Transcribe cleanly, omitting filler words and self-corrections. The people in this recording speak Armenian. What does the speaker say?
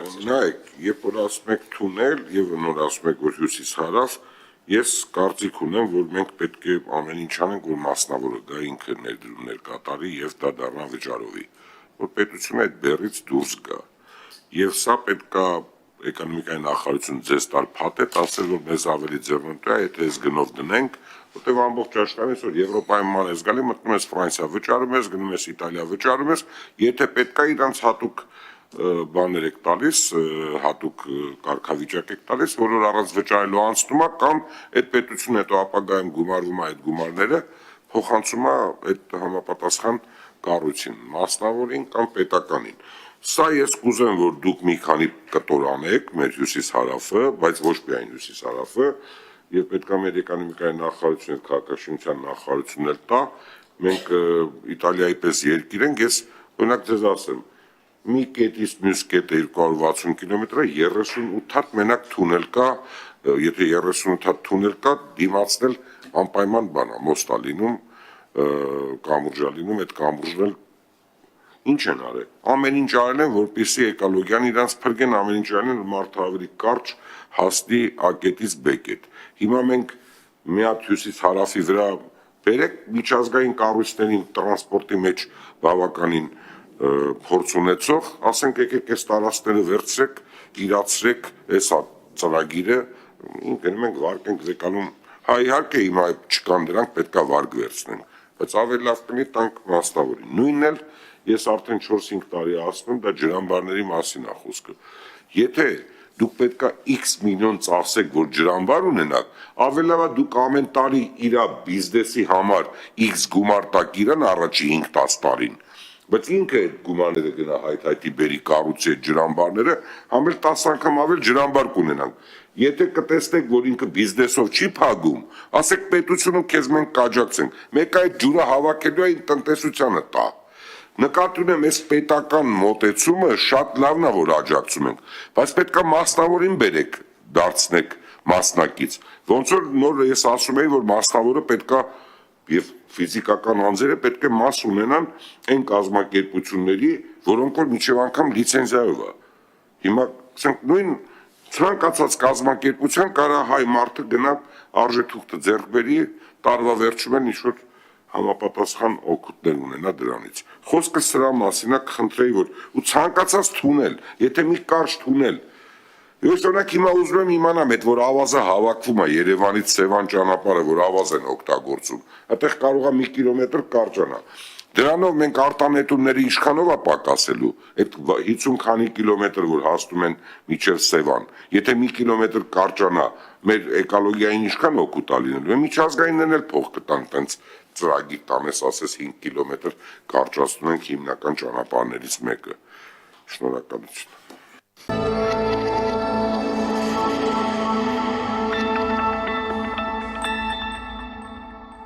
Նայեք, երբ որ ասում եք թունել եւ նոր ասում եք որ հյուսիս-հարավ, ես կարծիք ունեմ, որ մենք պետք է ամեն ինչ անենք, որ մասնավորը գա ինքը ներդրումներ կատարի եւ դա դառնա վճարովի, որ պետությունը այդ բեռից դուրս գա։ Եվ սա պետք է էկոնոմիկայի նախարարությունը ձեզ տալ փաթեթ, ասել որ մեզ ավելի ձեռնտու է, եթե այս գնով դնենք, որտեղ ամբողջ աշխարհում որ Եվրոպայում ման ես գալի, մտնում ես Ֆրանսիա վճարում ես, գնում ես Իտալիա վճարում ես, եթե պետք է իրանց հատուկ բաներ եք տալիս, հատուկ կարգավիճակ եք տալիս, որ առանց վճարելու անցնում է կամ այդ պետությունը հետո ապագայում գումարվում է այդ գումարները, փոխանցում է այդ համապատասխան կառույցին, մասնավորին կամ պետականին։ Սա ես կուզեմ, որ դուք մի քանի կտոր անեք մեր հյուսիս-հարավը, բայց ոչ միայն հյուսիս-հարավը, եւ պետք է մեր էկոնոմիկայի նախարարությունը, քաղաքաշինության նախարարությունն էլ տա, մենք Իտալիայի պես երկիր ենք, ես օրինակ ձեզ ասեմ, մի կետից մյուս կետը 260 կիլոմետր է, 38 հատ մենակ թունել կա, եթե 38 հատ թունել կա, դիմացնել անպայման բան է, մոստա լինում, կամուրջա լինում, այդ կամուրջն էլ ինչ են արել։ Ամեն ինչ արել են, որպեսզի էկոլոգիան իրանց փրկեն, ամեն ինչ արել են, որ մարդը ավելի կարճ հասնի A կետից B կետ։ Հիմա մենք մի հատ հյուսիս-հարավի վրա բերեք միջազգային կառույցներին տրանսպորտի մեջ բավականին փորձ ունեցող, ասենք եկեք այս տարածքները վերցրեք, իրացրեք այս ծրագիրը, գնում ենք վարկ ենք վեկանում, հա իհարկե հիմա չկան դրանք, պետք է վարկ վերցնենք, բայց ավելի լավ կլինի տանք մասնավորին։ Նույնն էլ ես արդեն 4-5 տարի ասում եմ, դա ջրամբարների մասին է խոսքը։ Եթե դուք պետք է X միլիոն ծախսեք, որ ջրամբար ունենաք, ավելի լավ է դուք ամեն տարի իր բիզնեսի համար X գումար տաք իրան առաջի 5-10 տարին, բայց ինքը այդ գումարները գնա հայթայթի բերի կառուցի այդ ջրամբարները, համ էլ 10 անգամ ավել ջրամբար կունենանք։ Եթե կտեսնեք, որ ինքը բիզնեսով չի փագում, ասեք պետությունը քեզ մենք կաջակցենք, մեկ այդ ջուրը հավաքելու է տնտեսությանը տա։ Նկատի ունեմ, այս պետական մոտեցումը շատ լավն է, որ աջակցում ենք, բայց պետք է մասնավորին բերեք, դարձնեք մասնակից։ Ոնց որ նոր ես ասում եի, որ մասնավորը պետք է եւ ֆիզիկական անձերը պետք է մաս ունենան այն կազմակերպությունների, որոնք որ միջև անգամ լիցենզիայով է։ Հիմա ասենք նույն ցանկացած կազմակերպության կարա հայ մարդը գնա արժեթուղթը ձեռք բերի, տարվա վերջում էլ ինչ-որ համապատասխան օգուտներ ունենա դրանից։ Խոսքը սրա մասին է, կխնդրեի, որ ու ցանկացած թունել, եթե մի կարճ թունել, ես օրինակ հիմա ուզում եմ իմանամ, այդ որ ավազը հավաքվում է Երևանից Սևան ճանապարհը, որ ավազ են օգտագործում, այդտեղ կարող է 1 կիլոմետր կարճանա։ Դրանով մենք արտանետումները ինչքանով է պակասելու, այդ 50 քանի կիլոմետր, որ հասնում են մինչև Սևան, եթե 1 կիլոմետր կարճանա, մեր էկոլոգիային ինչքան օգուտ է լինելու, միջազգայիններն էլ փող կտան տենց ծրագիր տանես, ասես 5 կիլոմետր կարճացնում ենք հիմնական ճանապարհներից մեկը։ Շնորհակալություն։